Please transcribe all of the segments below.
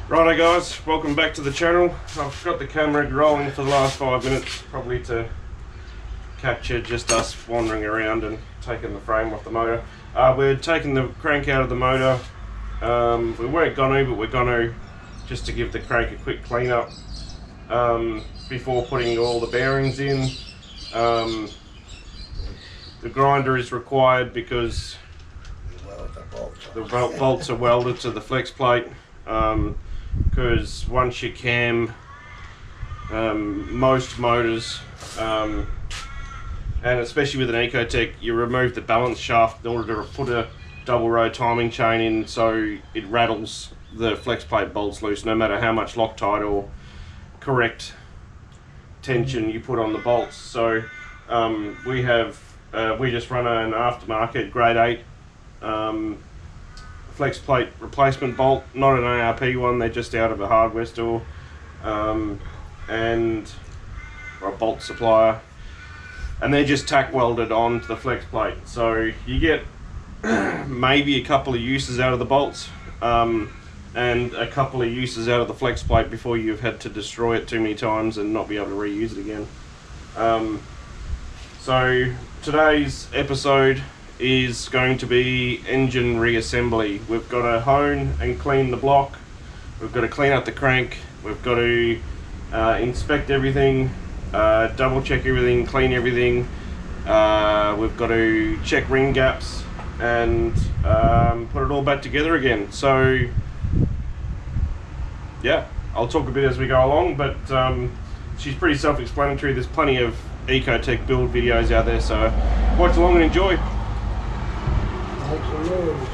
Righto guys, welcome back to the channel. I've got the camera rolling for the last 5 minutes, probably to capture just us wandering around and taking the frame off the motor. We're taking the crank out of the motor. We weren't gonna, but we're gonna, just to give the crank a quick clean up before putting all the bearings in. The grinder is required because the bolts are welded to the flex plate. Because once you cam most motors, and especially with an Ecotec, you remove the balance shaft in order to put a double row timing chain in, so it rattles the flex plate bolts loose no matter how much Loctite or correct tension you put on the bolts. So we just run an aftermarket grade 8 flex plate replacement bolt, not an ARP one. They're just out of a hardware store or a bolt supplier, and they're just tack welded onto the flex plate. So you get maybe a couple of uses out of the bolts and a couple of uses out of the flex plate before you've had to destroy it too many times and not be able to reuse it again. So today's episode is going to be engine reassembly. We've got to hone and clean the block, we've got to clean up the crank, we've got to inspect everything, double check everything, clean everything, we've got to check ring gaps and put it all back together again. So yeah, I'll talk a bit as we go along, but she's pretty self-explanatory. There's plenty of Ecotec build videos out there, so watch along and enjoy. Make some noise.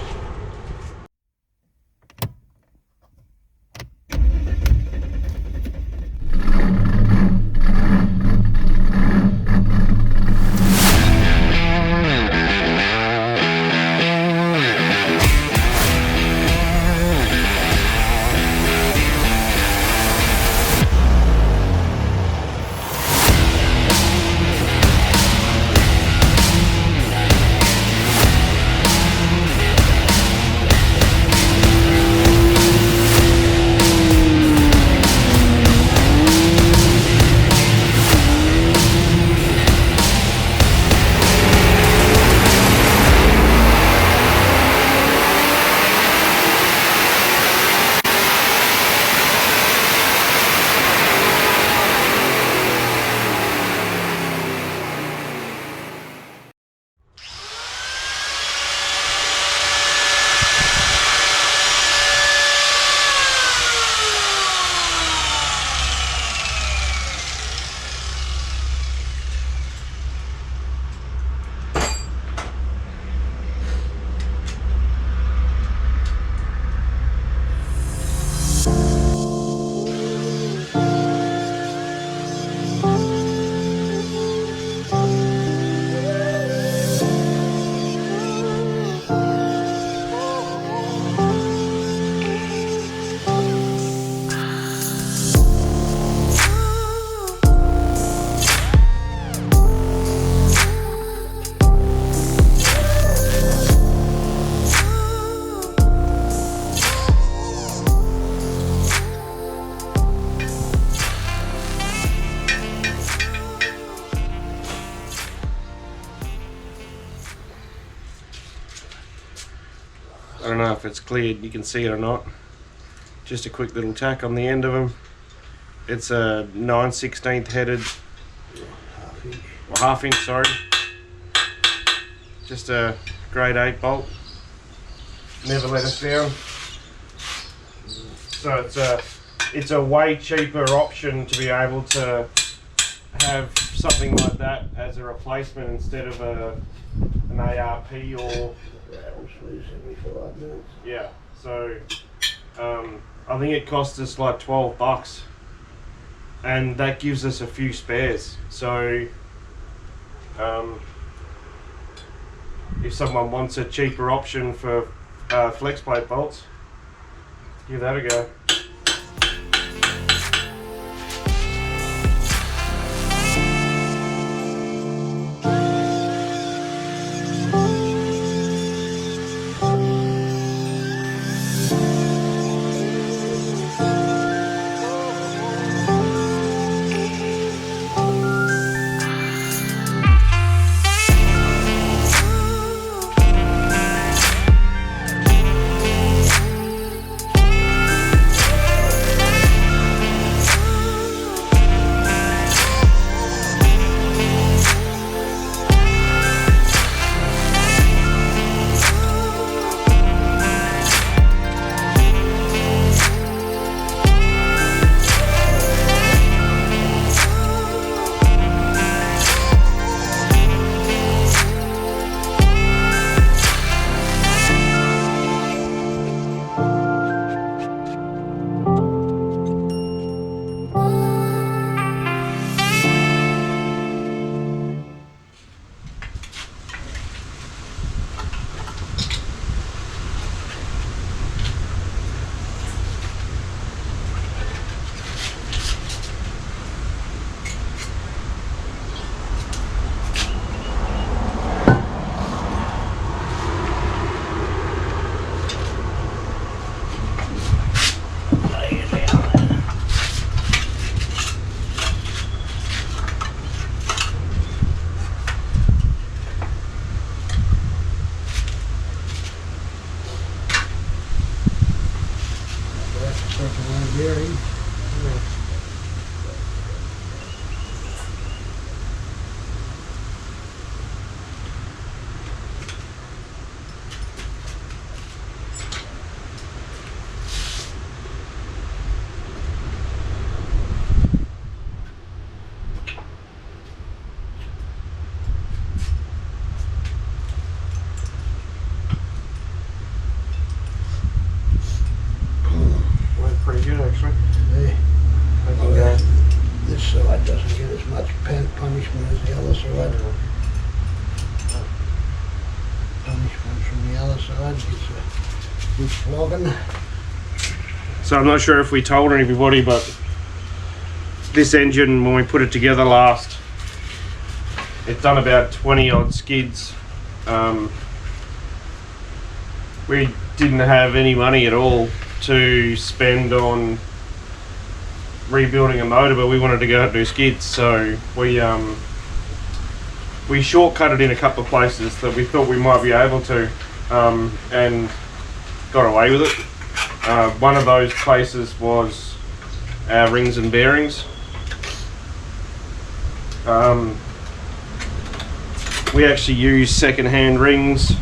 I don't know if it's cleared, you can see it or not. Just a quick little tack on the end of them. It's a 9/16 headed, or half inch, sorry. Just a grade 8 bolt. Never let us down. So it's a way cheaper option to be able to have something like that as a replacement instead of an ARP or yeah. So I think it cost us like $12, and that gives us a few spares. So if someone wants a cheaper option for flex plate bolts, give that a go. there's the other side. Punishment from the other side gets a good flogging. So I'm not sure if we told everybody, but this engine, when we put it together last, it's done about 20 odd skids. We didn't have any money at all to spend on rebuilding a motor, but we wanted to go out and do skids, so we shortcutted in a couple of places that we thought we might be able to, and got away with it. One of those places was our rings and bearings. We actually use second-hand rings.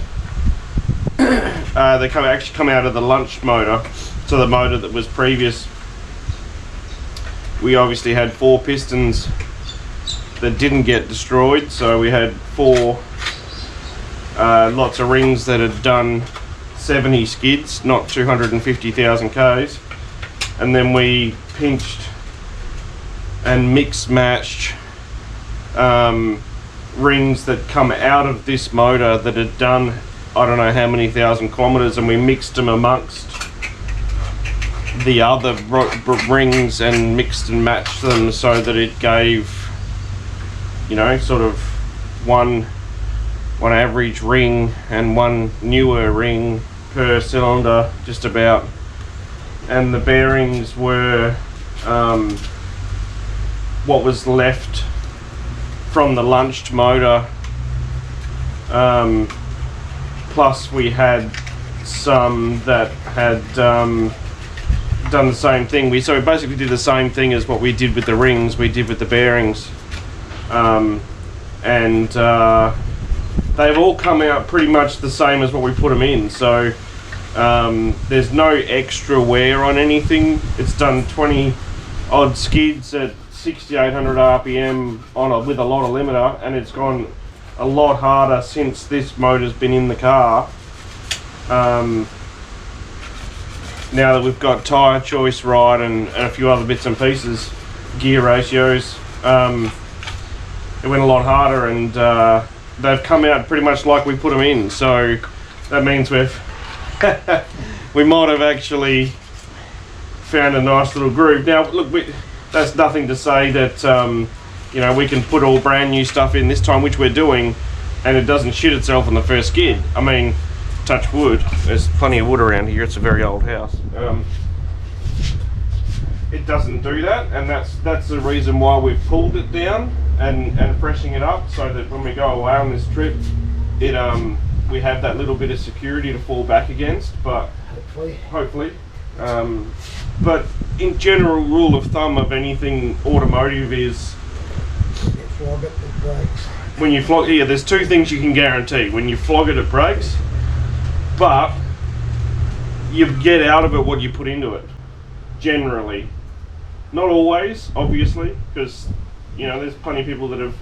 They actually come out of the lunch motor, so the motor that was previous. We obviously had 4 pistons that didn't get destroyed, so we had 4 lots of rings that had done 70 skids, not 250,000 Ks, and then we pinched and mix matched rings that come out of this motor that had done I don't know how many thousand kilometers, and we mixed them amongst the other rings and mixed and matched them so that it gave, you know, sort of one average ring and one newer ring per cylinder, just about. And the bearings were what was left from the lunched motor, plus we had some that had done the same thing. So we basically did the same thing as what we did with the rings, we did with the bearings. They've all come out pretty much the same as what we put them in, so there's no extra wear on anything. It's done 20 odd skids at 6800 RPM with a lot of limiter, and it's gone a lot harder since this motor's been in the car. Now that we've got tyre choice right and a few other bits and pieces, gear ratios, it went a lot harder, and they've come out pretty much like we put them in, so that means we might have actually found a nice little groove. Now look, that's nothing to say that you know, we can put all brand new stuff in this time, which we're doing, and it doesn't shit itself on the first skid. I mean, touch wood, there's plenty of wood around here, it's a very old house. It doesn't do that, and that's the reason why we've pulled it down and freshening it up, so that when we go away on this trip, we have that little bit of security to fall back against, but hopefully. But in general, rule of thumb of anything automotive is, Flog it, it breaks. when you flog, yeah, there's 2 things you can guarantee. When you flog it, it breaks, but you get out of it what you put into it, generally. Not always, obviously, because, you know, there's plenty of people that have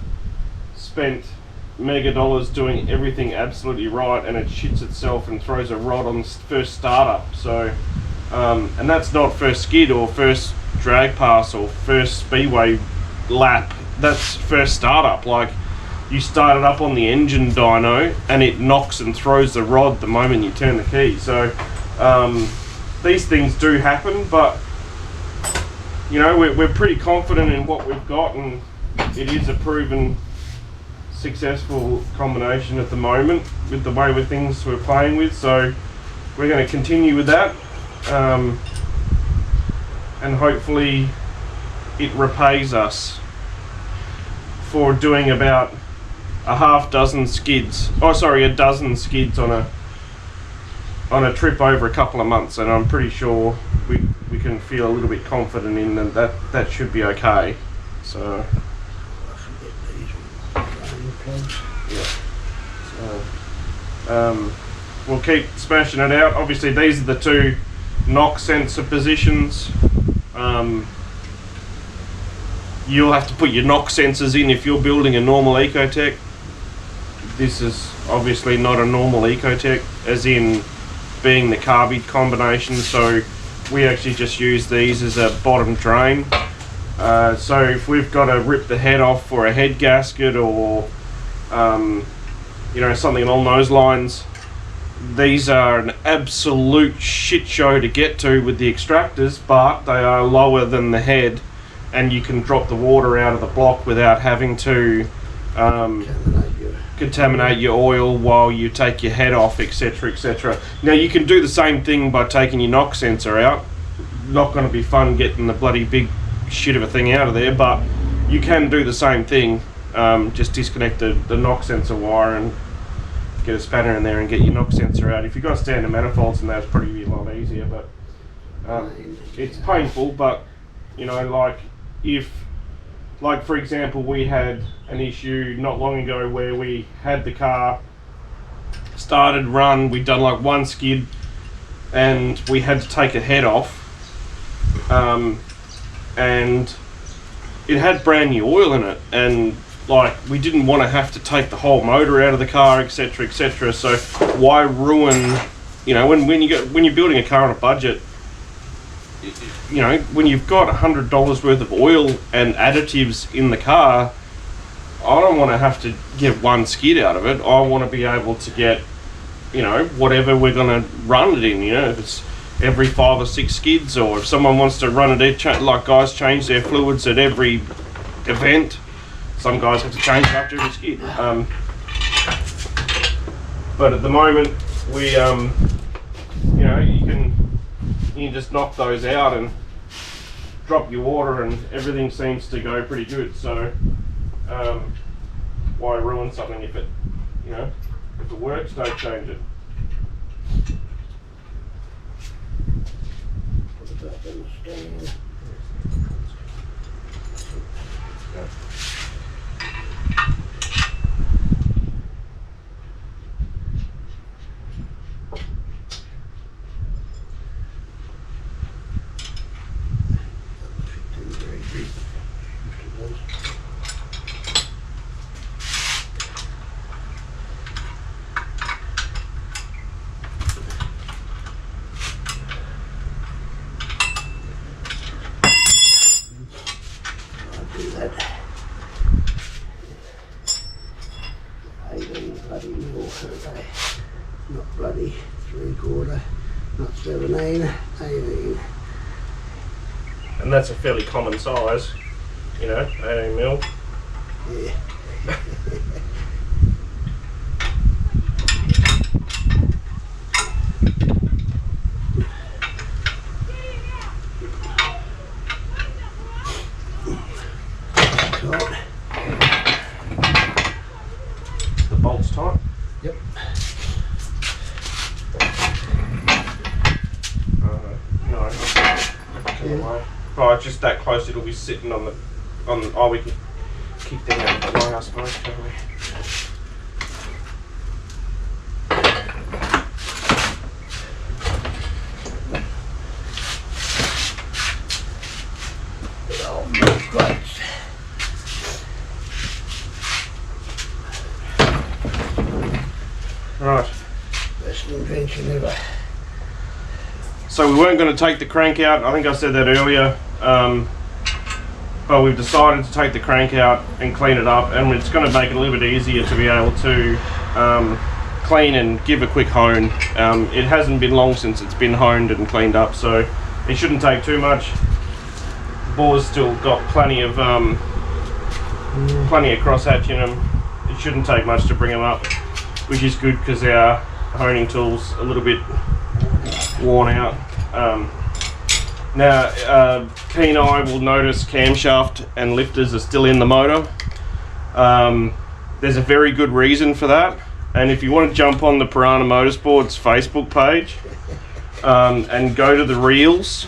spent mega dollars doing everything absolutely right, and it shits itself and throws a rod on first startup. So, and that's not first skid or first drag pass or first speedway lap. That's first startup. Like, you start it up on the engine dyno and it knocks and throws the rod the moment you turn the key. So these things do happen, but you know, we're pretty confident in what we've got, and it is a proven successful combination at the moment with the way we're playing with. So we're going to continue with that, and hopefully it repays us for doing about a dozen skids on a trip over a couple of months, and I'm pretty sure we can feel a little bit confident in that should be okay. So yeah, so we'll keep smashing it out. Obviously these are the 2 knock sensor positions. You'll have to put your knock sensors in if you're building a normal Ecotec. This is obviously not a normal Ecotec, as in being the carbide combination, so we actually just use these as a bottom drain. So if we've got to rip the head off for a head gasket or you know, something along those lines, these are an absolute shit show to get to with the extractors, but they are lower than the head, and you can drop the water out of the block without having to contaminate your oil while you take your head off, etc, etc. Now you can do the same thing by taking your knock sensor out. Not going to be fun getting the bloody big shit of a thing out of there, but you can do the same thing. Just disconnect the knock sensor wire and get a spanner in there and get your knock sensor out. If you've got standard manifolds, and that's probably a lot easier, but it's painful. But you know, like for example, we had an issue not long ago where we had the car started, run, we'd done like one skid and we had to take a head off, and it had brand new oil in it, and like we didn't want to have to take the whole motor out of the car, etc, etc. So why ruin, you know, when you're building a car on a budget, you know, when you've got $100 worth of oil and additives in the car, I don't want to have to get one skid out of it. I want to be able to get, you know, whatever we're going to run it in, you know, if it's every 5 or 6 skids, or if someone wants to run it, like guys change their fluids at every event, some guys have to change it after every skid. But at the moment, we, you know, you can just knock those out and drop your water and everything seems to go pretty good. So why ruin something if it, you know, if it works, don't change it. Not bloody 3/4, not 17, 18. And that's a fairly common size, you know, 18 mil. Yeah. The bolt's tight. Yep. No. Yeah. Oh, it's just that close. It'll be sitting on the. Oh, we can kick that out of the way, I suppose, can't we? Right. Best invention ever. So we weren't going to take the crank out. I think I said that earlier. But we've decided to take the crank out and clean it up, and it's going to make it a little bit easier to be able to clean and give a quick hone. It hasn't been long since it's been honed and cleaned up, so it shouldn't take too much. The bore's still got plenty of crosshatch in them. It shouldn't take much to bring them up, which is good because our honing tool's a little bit worn out. Now, keen eye will notice camshaft and lifters are still in the motor. There's a very good reason for that, and if you want to jump on the Piranha Motorsports Facebook page and go to the reels,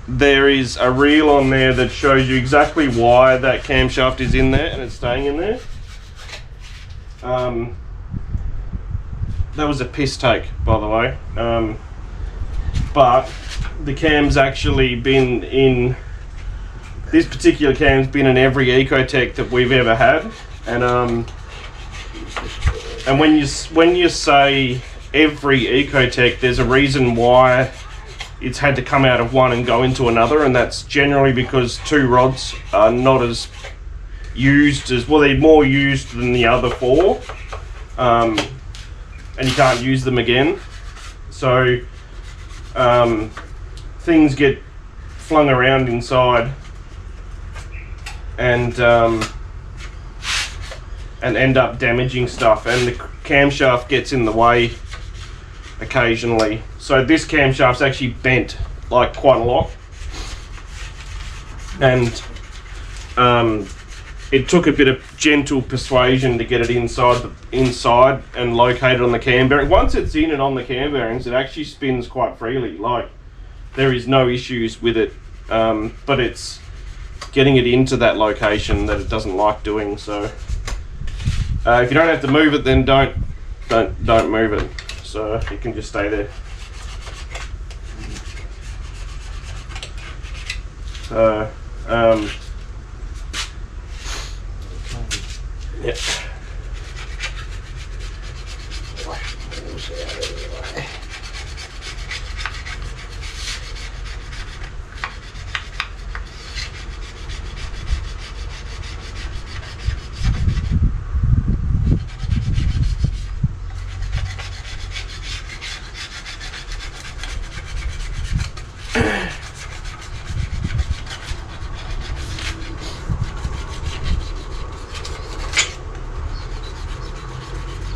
there is a reel on there that shows you exactly why that camshaft is in there and it's staying in there. That was a piss take, by the way, but the cam's actually been in, this particular cam's been in every Ecotec that we've ever had, and when you say every Ecotec, there's a reason why it's had to come out of one and go into another, and that's generally because two rods are not as used as, well, they're more used than the other four, and you can't use them again. So things get flung around inside and end up damaging stuff, and the camshaft gets in the way occasionally. So this camshaft's actually bent like quite a lot, and it took a bit of gentle persuasion to get it inside and located on the cam bearing. Once it's in and on the cam bearings, it actually spins quite freely. Like, there is no issues with it, but it's getting it into that location that it doesn't like doing. So if you don't have to move it, then don't move it. So it can just stay there. So yeah.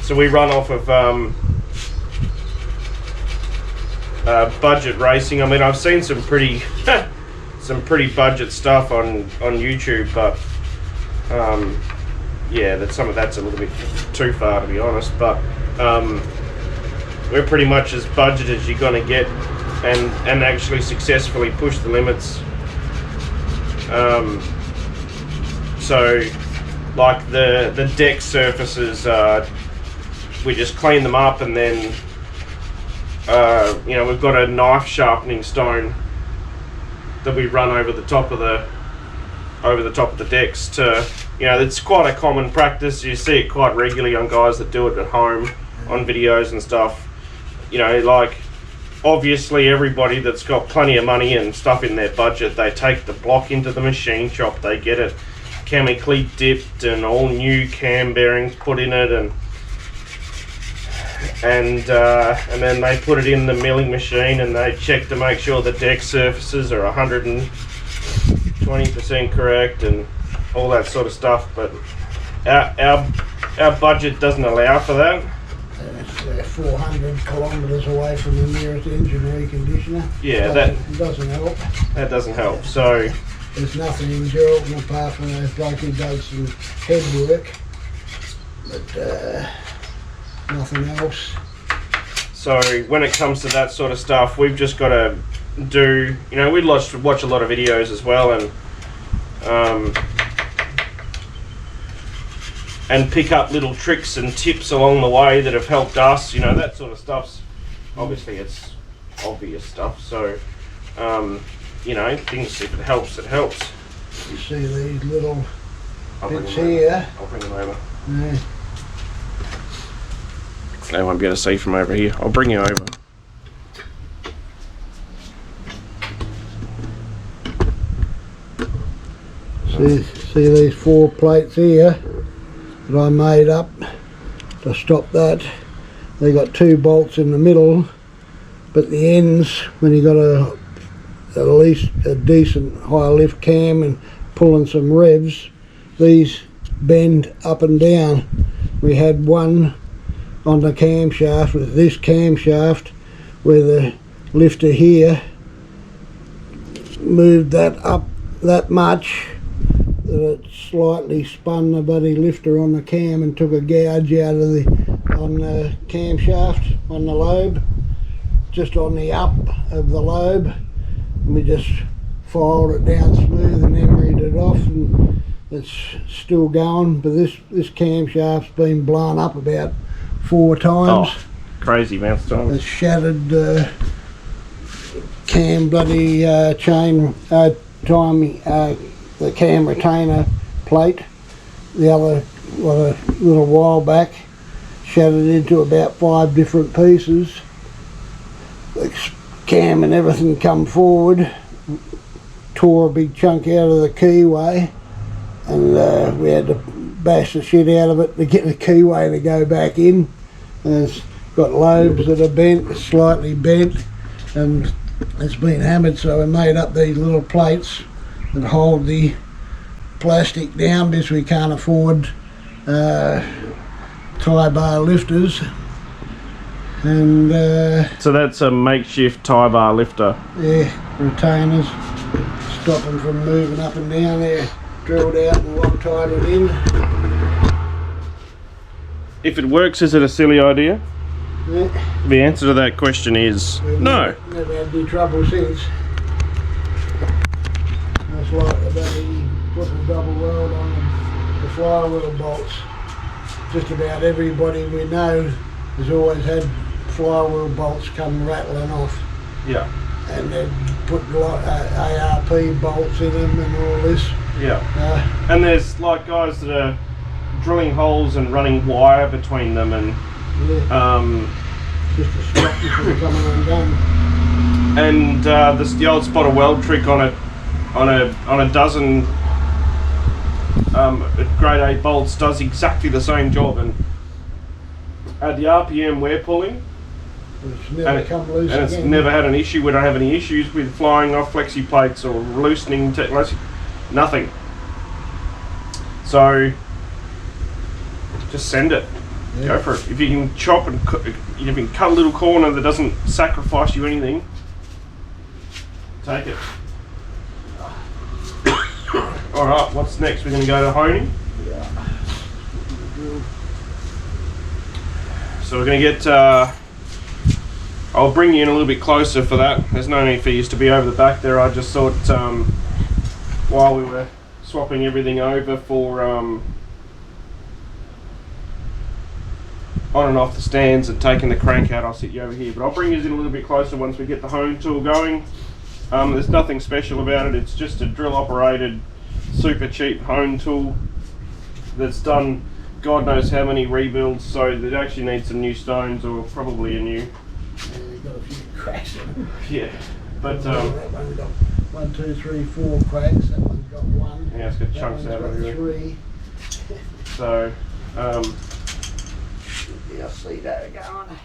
So we run off of budget racing. I mean, I've seen some pretty budget stuff on YouTube, but yeah, some of that's a little bit too far, to be honest. But we're pretty much as budget as you're gonna get, and actually successfully push the limits. So like the deck surfaces, we just clean them up, and then you know, we've got a knife sharpening stone that we run over the top of the decks to, you know, it's quite a common practice. You see it quite regularly on guys that do it at home on videos and stuff. You know, like, obviously everybody that's got plenty of money and stuff in their budget, they take the block into the machine shop, they get it chemically dipped and all new cam bearings put in it, and then they put it in the milling machine, and they check to make sure the deck surfaces are 120% correct and all that sort of stuff. But our budget doesn't allow for that. It's 400 kilometres away from the nearest engine reconditioner. Yeah, that doesn't help. That doesn't help. So there's nothing in Geraldton apart from those bloke who does some head work, but nothing else. So when it comes to that sort of stuff, we've just got to do, you know, we watch a lot of videos as well, and pick up little tricks and tips along the way that have helped us. You know, that sort of stuff's, obviously it's obvious stuff. So, you know, things, if it helps, it helps. You see these little bits here? I'll bring them over. Yeah. They won't be able to see from over here. I'll bring you over. See these 4 plates here that I made up to stop that. They got 2 bolts in the middle, but the ends, when you got at least a decent high lift cam and pulling some revs, these bend up and down. We had one on the camshaft with this camshaft where the lifter here moved that up that much that it slightly spun the bloody lifter on the cam and took a gouge out of the camshaft on the lobe, just on the up of the lobe, and we just filed it down smooth and emeryed it off, and it's still going. But this camshaft's been blown up about 4 times. Oh, crazy amount of times. It's shattered cam bloody chain the cam retainer plate. The other, a little while back, shattered into about 5 different pieces. The cam and everything come forward, tore a big chunk out of the keyway, and we had to bash the shit out of it to get the keyway to go back in. And it's got lobes that are bent, slightly bent, and it's been hammered, so we made up these little plates that hold the plastic down because we can't afford tie bar lifters. And so that's a makeshift tie bar lifter. Yeah, retainers, stop them from moving up and down there, drilled out and Loctite it in. If it works, is it a silly idea? Yeah. The answer to that question is no. Never had any trouble since. That's like they put the double weld on the flywheel bolts. Just about everybody we know has always had flywheel bolts come rattling off. Yeah. And they put ARP bolts in them and all this. Yeah. And there's like guys that are drilling holes and running wire between them, and just to stop you from coming undone. And the old spot of weld trick on a dozen grade 8 bolts does exactly the same job, and at the RPM we're pulling, It's never come loose and it's again. never had an issue. We don't have any issues with flying off flexi plates or loosening nothing. So just send it. Yeah. Go for it. If you can chop and if you can cut a little corner that doesn't sacrifice you anything, take it. Alright, what's next? We're going to go to honing. Yeah. So we're going to get, I'll bring you in a little bit closer for that. There's no need for you to be over the back there. I just thought while we were swapping everything over for on and off the stands and taking the crank out, I'll sit you over here. But I'll bring you in a little bit closer once we get the hone tool going. There's nothing special about it. It's just a drill operated, super cheap hone tool that's done God knows how many rebuilds, so it actually needs some new stones or probably a new. Yeah, you've got a few cracks in them. Yeah, but that one got 1, 2, 3, 4 cracks. That one's got 1. yeah, it's got chunks out of it. 3. So You'll see that going.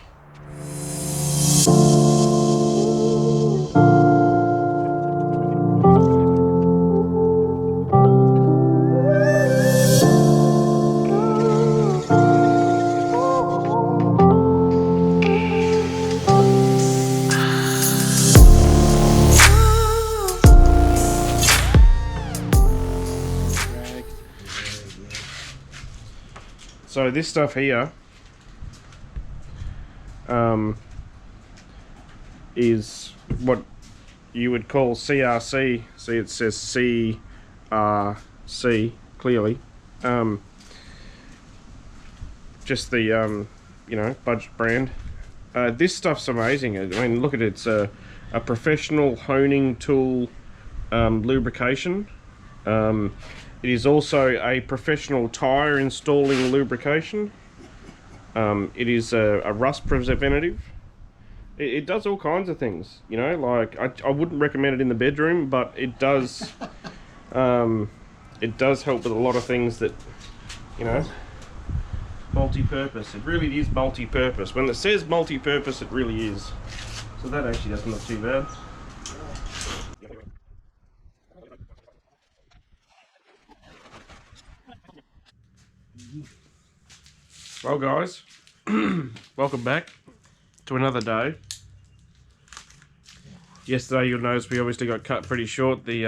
So this stuff here is what you would call CRC. See, it says CRC clearly. Just the you know, budget brand. This stuff's amazing. I mean, look at it. It's a professional honing tool lubrication. It is also a professional tyre installing lubrication. It is a rust preventative. It does all kinds of things, you know, like I wouldn't recommend it in the bedroom, but it does help with a lot of things that, you know, multi-purpose. It really is multi-purpose. When it says multi-purpose, it really is. So that actually doesn't look too bad. Well guys, welcome back to another day. Yesterday you'll notice we obviously got cut pretty short. The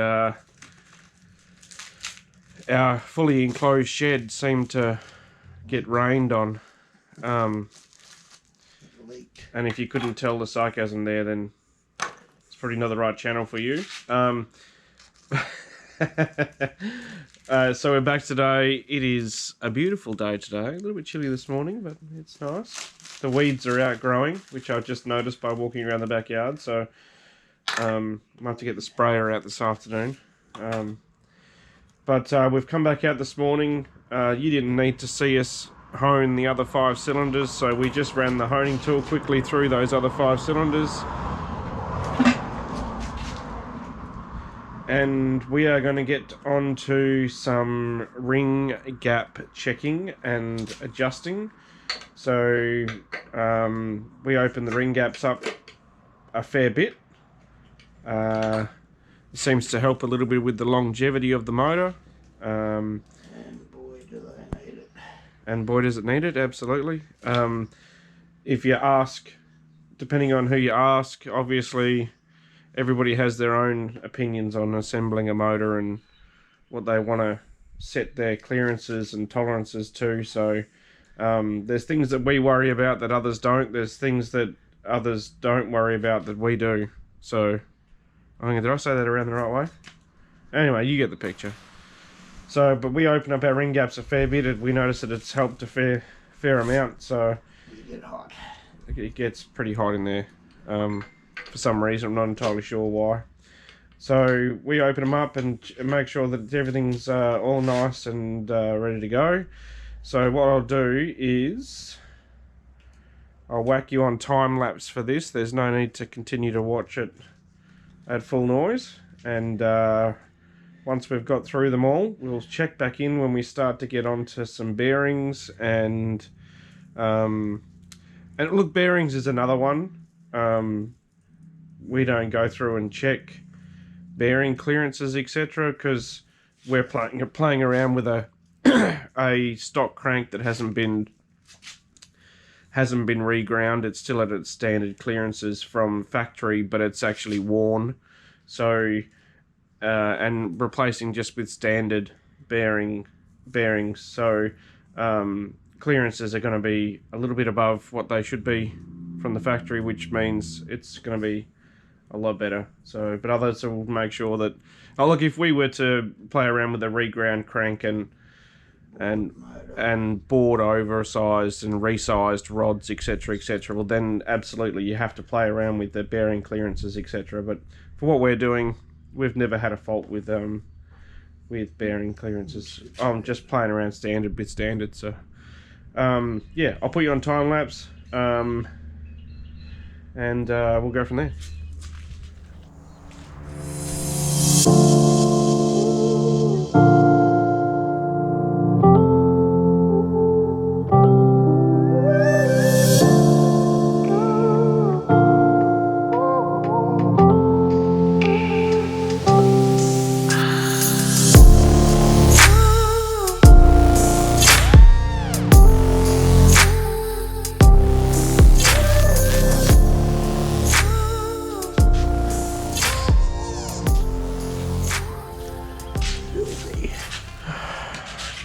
our fully enclosed shed seemed to get rained on. And if you couldn't tell the sarcasm there, then it's probably not the right channel for you. So we're back today. It is a beautiful day today. A little bit chilly this morning, but it's nice. The weeds are outgrowing, which I've just noticed by walking around the backyard. So I might have to get the sprayer out this afternoon. But we've come back out this morning. You didn't need to see us hone the other 5 cylinders, so we just ran the honing tool quickly through those other 5 cylinders. and we are going to get on to some ring gap checking and adjusting. So we open the ring gaps up a fair bit. It seems to help a little bit with the longevity of the motor. And boy, do they need it. And boy, does it need it, absolutely. If you ask, depending on who you ask, obviously everybody has their own opinions on assembling a motor and what they want to set their clearances and tolerances to. So there's things that we worry about that others don't. There's things that others don't worry about that we do. So, did I say that around the right way? Anyway, you get the picture. So, but we open up our ring gaps a fair bit. We notice that it's helped a fair amount. So You get hot. it gets pretty hot in there for some reason. I'm not entirely sure why. So we open them up and make sure that everything's all nice and ready to go. So what I'll do is I'll whack you on time lapse for this. There's no need to continue to watch it at full noise. And once we've got through them all, we'll check back in when we start to get onto some bearings and look, bearings is another one. We don't go through and check bearing clearances, etc., because we're playing around with a a stock crank that hasn't been reground. It's still at its standard clearances from factory, but it's actually worn. So and replacing just with standard bearings. So clearances are going to be a little bit above what they should be from the factory, which means it's going to be a lot better. So, but others will make sure that, oh look, if we were to play around with a reground crank and board oversized and resized rods, etc., well then absolutely you have to play around with the bearing clearances, etc. But for what we're doing, we've never had a fault with bearing clearances. I'm just playing around with standard. So yeah, I'll put you on time lapse and we'll go from there.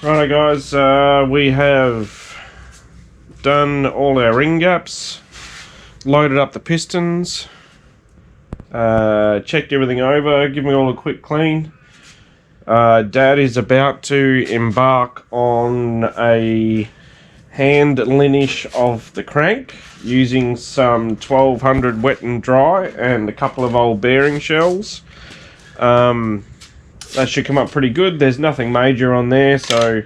Righto guys, we have done all our ring gaps, loaded up the pistons, checked everything over, given it all a quick clean. Dad is about to embark on a hand linish of the crank using some 1200 wet and dry and a couple of old bearing shells. That should come up pretty good. There's nothing major on there, so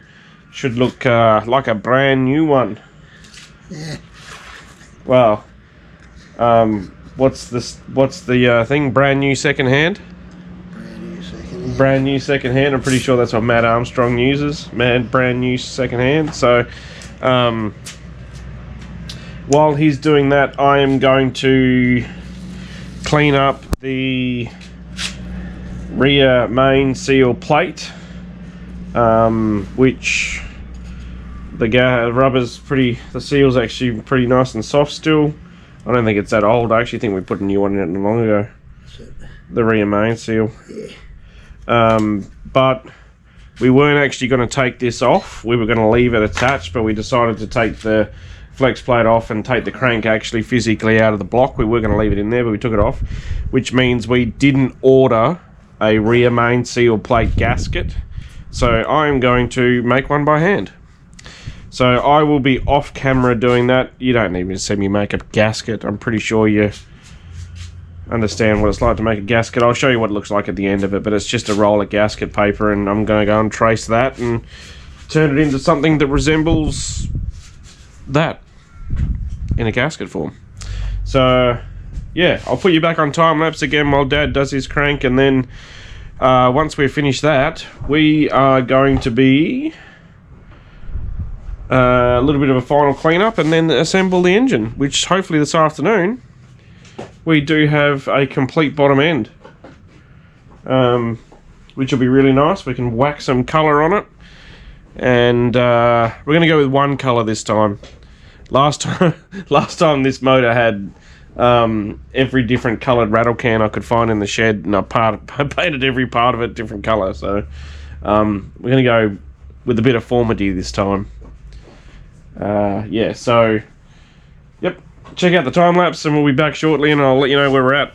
should look like a brand new one. Yeah. Well, what's the thing? Brand new second hand. Brand new second hand. I'm pretty sure that's what Matt Armstrong uses. Brand new second hand. So, while he's doing that, I am going to clean up the rear main seal plate, which the rubber's the seal's actually pretty nice and soft still. I don't think it's that old. I actually think we put a new one in it not long ago. The rear main seal. Yeah. But we weren't actually going to take this off. We were going to leave it attached, but we decided to take the flex plate off and take the crank actually physically out of the block. We were going to leave it in there, but we took it off, which means we didn't order a rear main seal plate gasket, so I'm going to make one by hand. So I will be off camera doing that. You don't need me to see me make a gasket. I'm pretty sure you understand what it's like to make a gasket. I'll show you what it looks like at the end of it, but it's just a roll of gasket paper, and I'm going to go and trace that and turn it into something that resembles that in a gasket form. So yeah, I'll put you back on time lapse again while Dad does his crank, and then once we've finished that, we are going to be a little bit of a final cleanup and then assemble the engine, which hopefully this afternoon we do have a complete bottom end, which will be really nice. We can whack some colour on it, and we're going to go with one colour this time. Last time this motor had every different coloured rattle can I could find in the shed, and I painted every part of it different colour. So we're going to go with a bit of formity this time. Yeah, so yep, check out the time lapse and we'll be back shortly, and I'll let you know where we're at.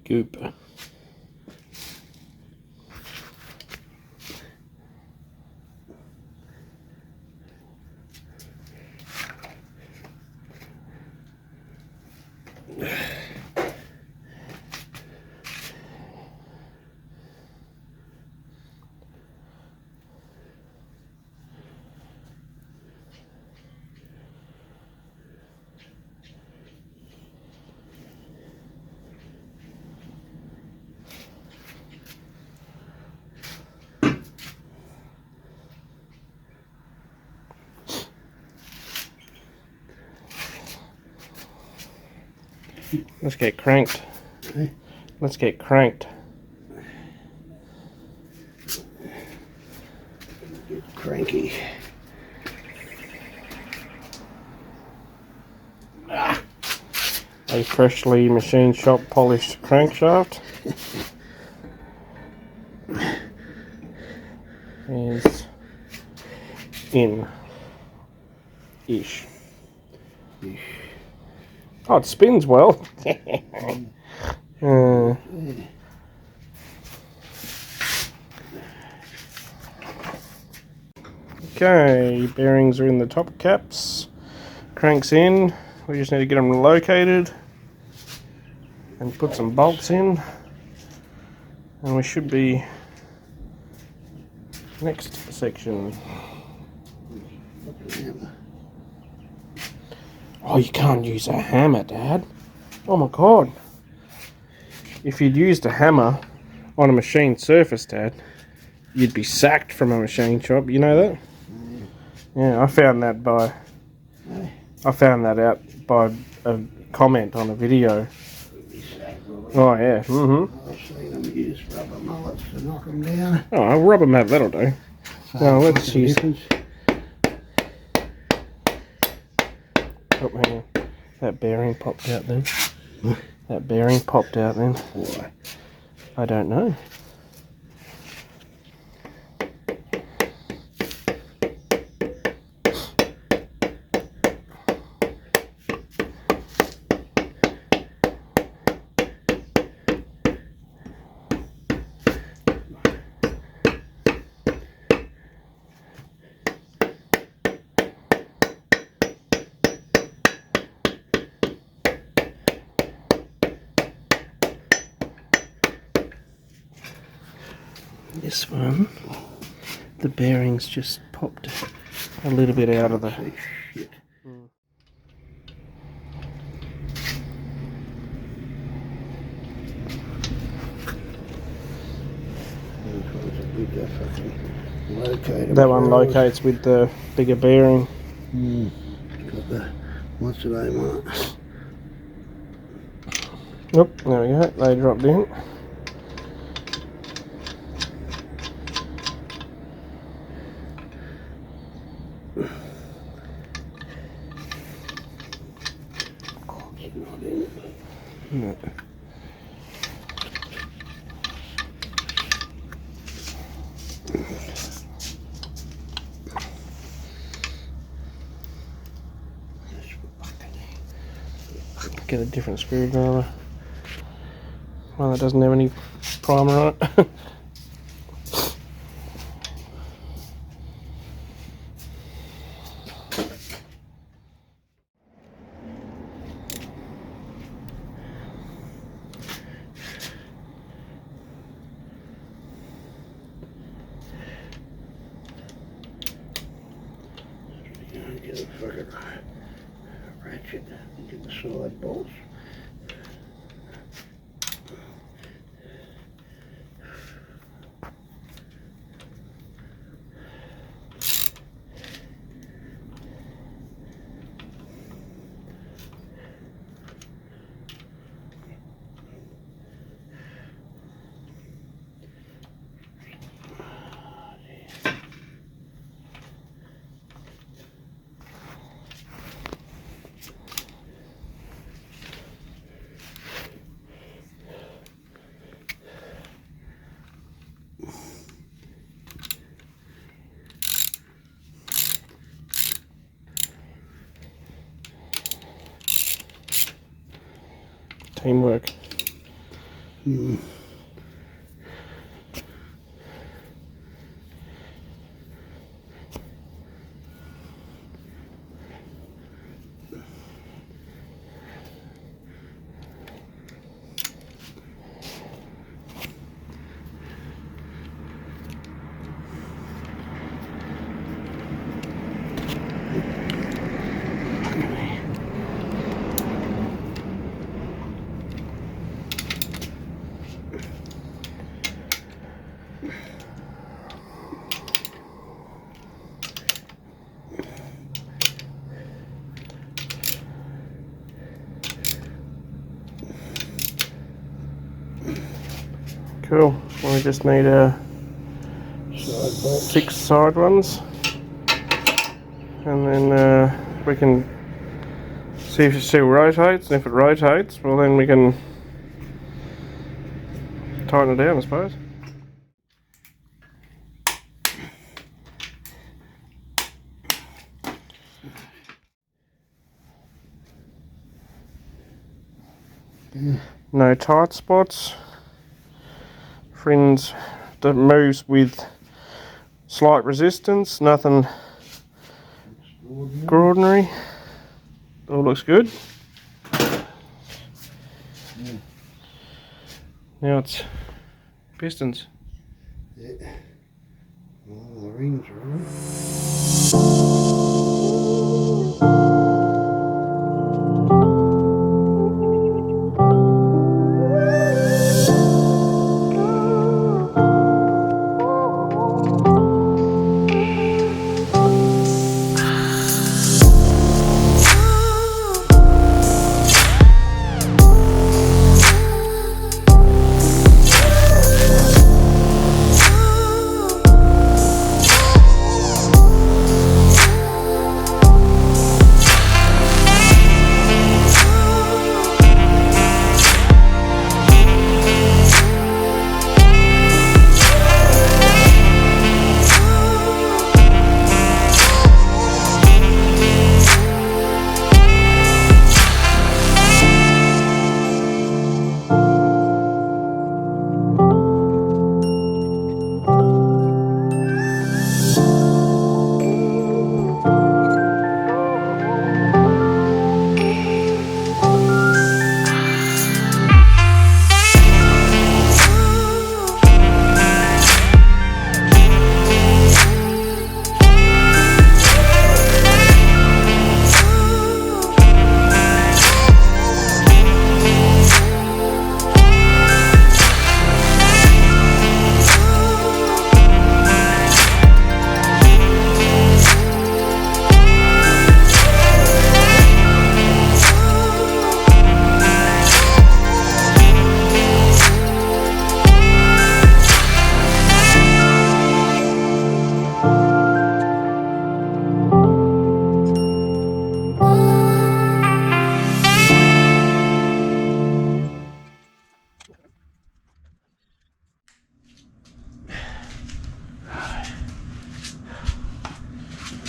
Goop. Let's get cranked. Let's get cranked. Get cranky. A freshly machine shop polished crankshaft is in-ish. Oh, it spins well. Okay, bearings are in the top caps. Cranks in. We just need to get them located and put some bolts in. And we should be next section. Oh, you can't use a hammer, Dad. Oh my God. If you'd used a hammer on a machine surface, Dad, you'd be sacked from a machine shop. You know that? Yeah, I found that out by a comment on a video. Oh yeah. Mm-hmm. I've seen them use rubber mullets to knock them down. Oh, a rubber mat, that'll do. Now let's use. Oh, hang on. That bearing popped out then. That bearing popped out then. Why? I don't know. This one, the bearings just popped a little bit out of the... See shit. That one locates with the bigger bearing. Got the, what's the name on it? Nope, there we go, they dropped in. No. Get a different screwdriver. One that doesn't have any primer on it. Get a fucking ratchet and get the side bolts. Teamwork. Cool. Well, we just need Side bolts. 6 side ones, and then we can see if it still rotates. And if it rotates, well, then we can tighten it down, I suppose. No tight spots. Friends that moves with slight resistance, nothing extraordinary. All looks good. Now it's pistons. Yeah. All the rings are on.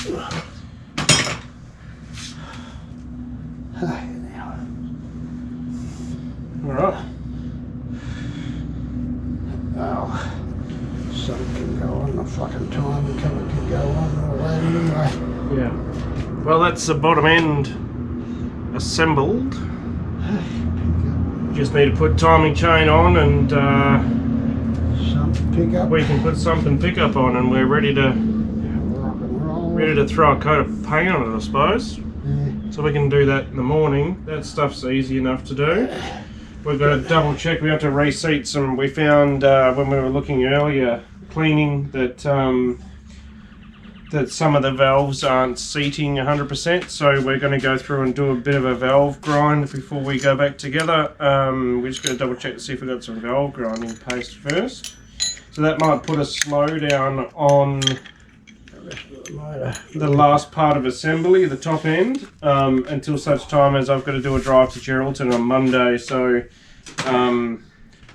Alright. Oh, sun can go on, the fucking time cover can go on all that anyway. Yeah. Well, that's the bottom end assembled. Just need to put timing chain on and Some pickup. we can put something pickup on and we're ready to Rock and roll. ready to throw a coat of paint on it, I suppose. Yeah. So we can do that in the morning. That stuff's easy enough to do. We've got to double check. We have to reseat some. We found when we were looking earlier, cleaning, that that some of the valves aren't seating 100%. So we're going to go through and do a bit of a valve grind before we go back together. We're just going to double check to see if we've got some valve grinding paste first. So that might put a slowdown on the last part of assembly, the top end, until such time as I've got to do a drive to Geraldton on Monday. So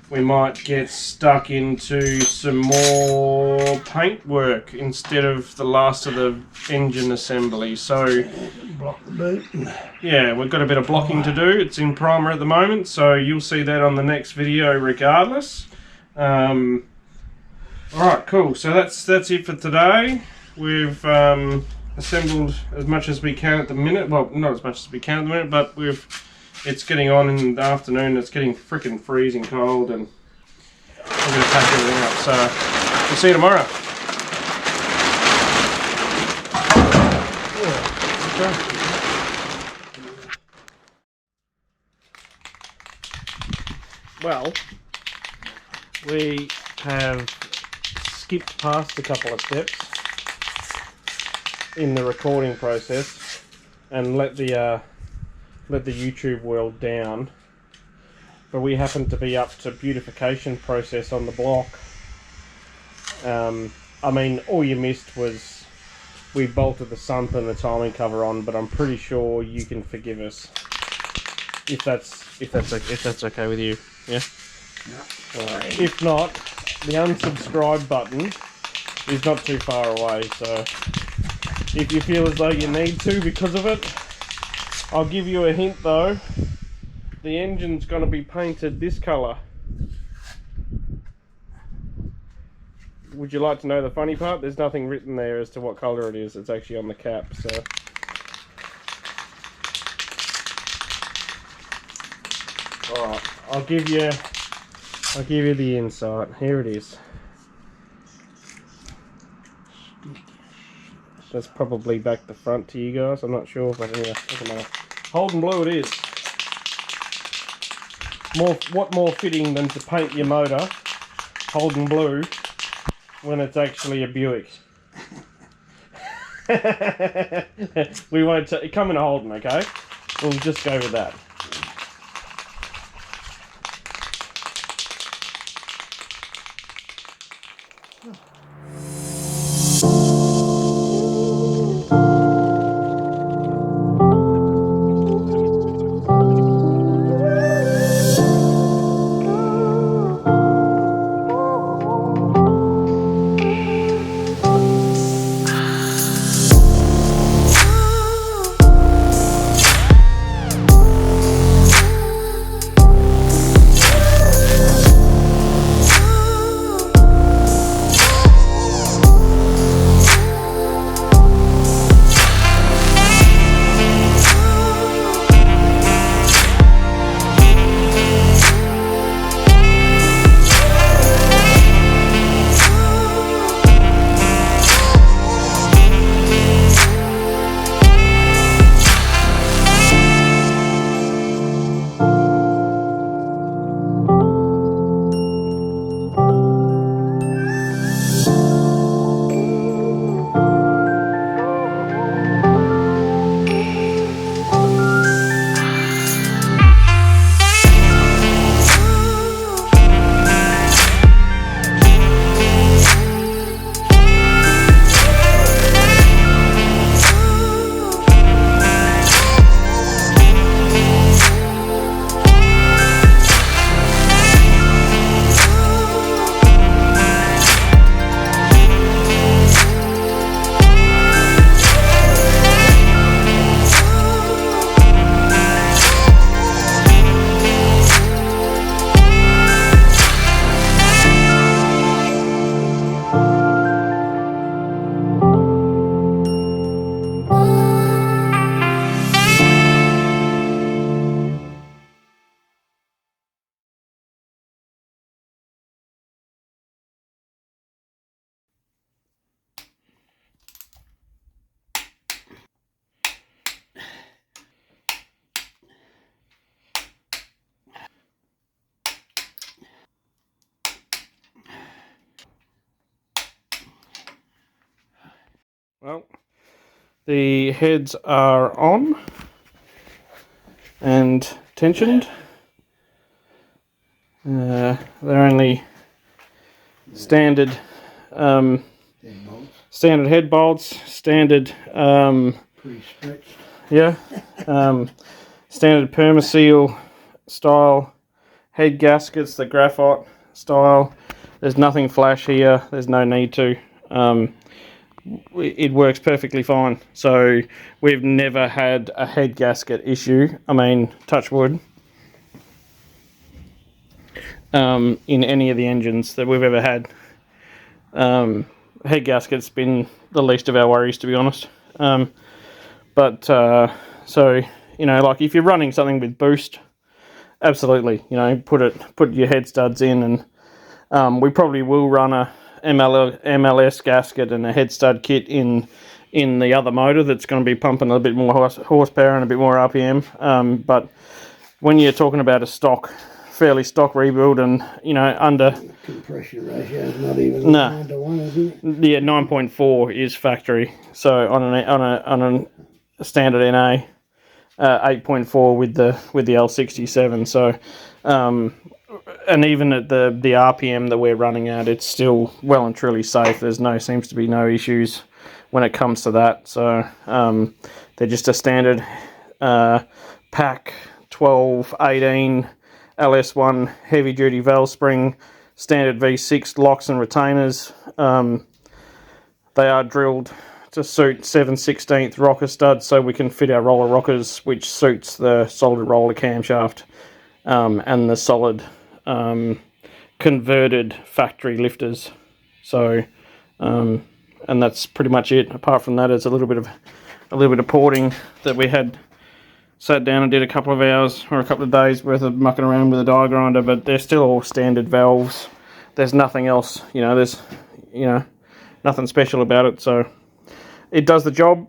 we might get stuck into some more paint work instead of the last of the engine assembly. So Block the boot. yeah, we've got a bit of blocking to do. It's in primer at the moment, so you'll see that on the next video regardless. Alright, cool. So that's it for today. We've assembled as much as we can at the minute. Well, not as much as we can at the minute, but it's getting on in the afternoon. It's getting freaking freezing cold, and we're going to pack everything up. So we'll see you tomorrow. Well, we have skipped past a couple of steps in the recording process and let the YouTube world down, but we happen to be up to beautification process on the block. I mean, all you missed was we bolted the sump and the timing cover on, but I'm pretty sure you can forgive us if that's okay with you. Yeah. If not, the unsubscribe button is not too far away, so if you feel as though you need to because of it, I'll give you a hint though. The engine's going to be painted this colour. Would you like to know the funny part? There's nothing written there as to what colour it is. It's actually on the cap, so. Alright, I'll give you the insight. Here it is. That's probably back the front to you guys. I'm not sure, but anyway, doesn't matter. Holden blue it is. What more fitting than to paint your motor Holden blue when it's actually a Buick? We won't come in a Holden, okay? We'll just go with that. Well, the heads are on and tensioned. They're only standard standard head bolts, standard Pretty stretched. yeah, standard Permaseal style head gaskets, the graphite style. There's nothing flash here. There's no need to. It works perfectly fine. So we've never had a head gasket issue. I mean, touch wood. In any of the engines that we've ever had. Head gasket's been the least of our worries, to be honest. So, you know, like if you're running something with boost, absolutely, you know, put your head studs in, and we probably will run a MLS gasket and a head stud kit in the other motor that's going to be pumping a bit more horsepower and a bit more RPM. But when you're talking about a fairly stock rebuild, and you know, under Compression ratio is not even 9 to 1, isn't it? Yeah, 9.4 is factory. So on a standard NA, 8.4 with the L67. So, and even at the RPM that we're running at, it's still well and truly safe. Seems to be no issues when it comes to that. So they're just a standard pack 1218 LS1 heavy duty valve spring, standard V6 locks and retainers. They are drilled to suit 7/16 rocker studs, so we can fit our roller rockers, which suits the solid roller camshaft and the solid converted factory lifters. So, and that's pretty much it. Apart from that, it's a little bit of porting that we had. Sat down and did a couple of hours or a couple of days worth of mucking around with a die grinder, but they're still all standard valves. There's nothing else, there's nothing special about it. So it does the job.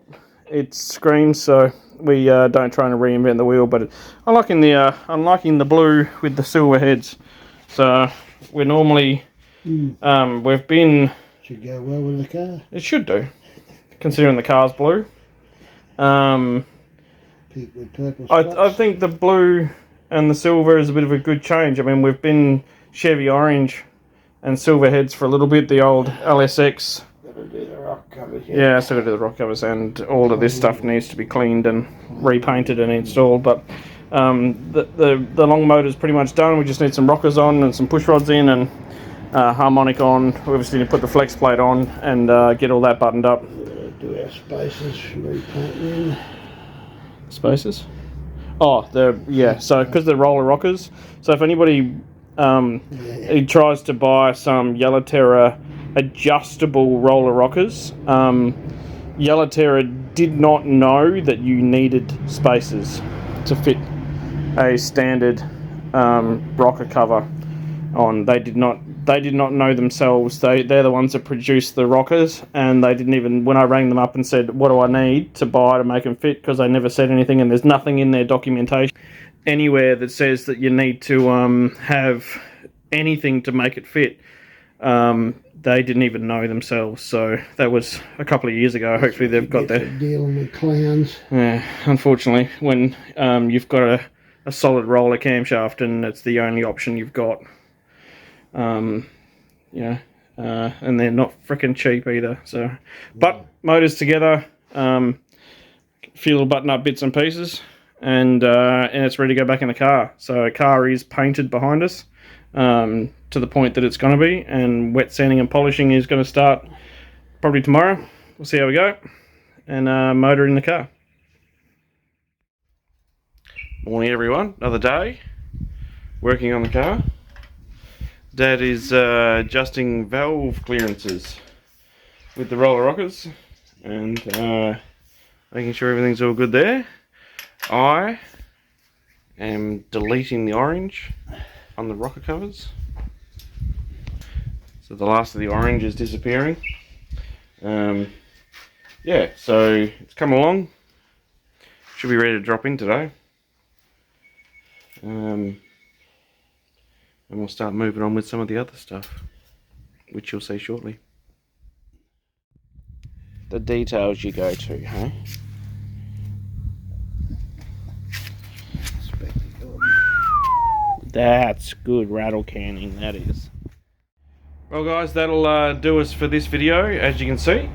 It screams. So we don't try and reinvent the wheel. But I'm liking the blue with the silver heads. So we're normally we've been. Should go well with the car. It should do, considering the car's blue. With purple I think the blue and the silver is a bit of a good change. I mean, we've been Chevy orange and silver heads for a little bit, the old LSX. Gotta do the rock covers. Yeah, still got to do the rock covers, and all of this stuff needs to be cleaned and repainted and installed. But the long motor's pretty much done. We just need some rockers on and some push rods in and harmonic on. We obviously need to put the flex plate on and get all that buttoned up. Do our spaces, repaint them. Spaces? Oh, so because they're roller rockers. So if anybody he tries to buy some Yellow Terra adjustable roller rockers, Yellow Terra did not know that you needed spaces to fit a standard rocker cover on. They did not know themselves. They're the ones that produce the rockers, and they didn't even, when I rang them up and said, what do I need to buy to make them fit, because they never said anything, and there's nothing in their documentation anywhere that says that you need to have anything to make it fit. They didn't even know themselves. So that was a couple of years ago. Hopefully they've got their dealing with clowns. Yeah, unfortunately, when you've got a solid roller camshaft and it's the only option you've got. And they're not freaking cheap either. So, but motors together, few little button-up bits and pieces, and it's ready to go back in the car. So, a car is painted behind us to the point that it's going to be, and wet sanding and polishing is going to start probably tomorrow. We'll see how we go, and motor in the car. Morning, everyone. Another day working on the car. Dad is adjusting valve clearances with the roller rockers and making sure everything's all good there. I am deleting the orange on the rocker covers. So the last of the orange is disappearing. Yeah, so it's come along. Should be ready to drop in today. And we'll start moving on with some of the other stuff, which you'll see shortly. the details you go to, hey? That's good rattle canning, that is. Well guys, that'll do us for this video. As you can see,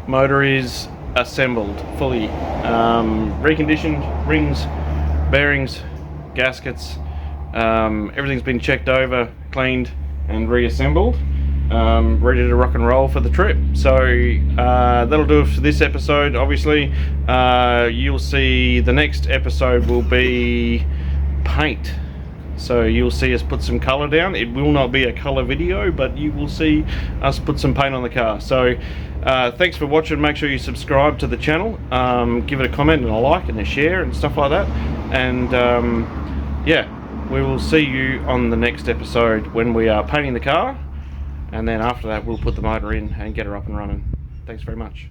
motor is assembled fully. Reconditioned, rings, bearings, gaskets, everything's been checked over, cleaned and reassembled. Ready to rock and roll for the trip. So that'll do it for this episode. Obviously, you'll see the next episode will be paint. So you'll see us put some colour down. It will not be a colour video, but you will see us put some paint on the car. So thanks for watching. Make sure you subscribe to the channel. Give it a comment and a like and a share and stuff like that. And yeah, we will see you on the next episode when we are painting the car. And then after that, we'll put the motor in and get her up and running. Thanks very much.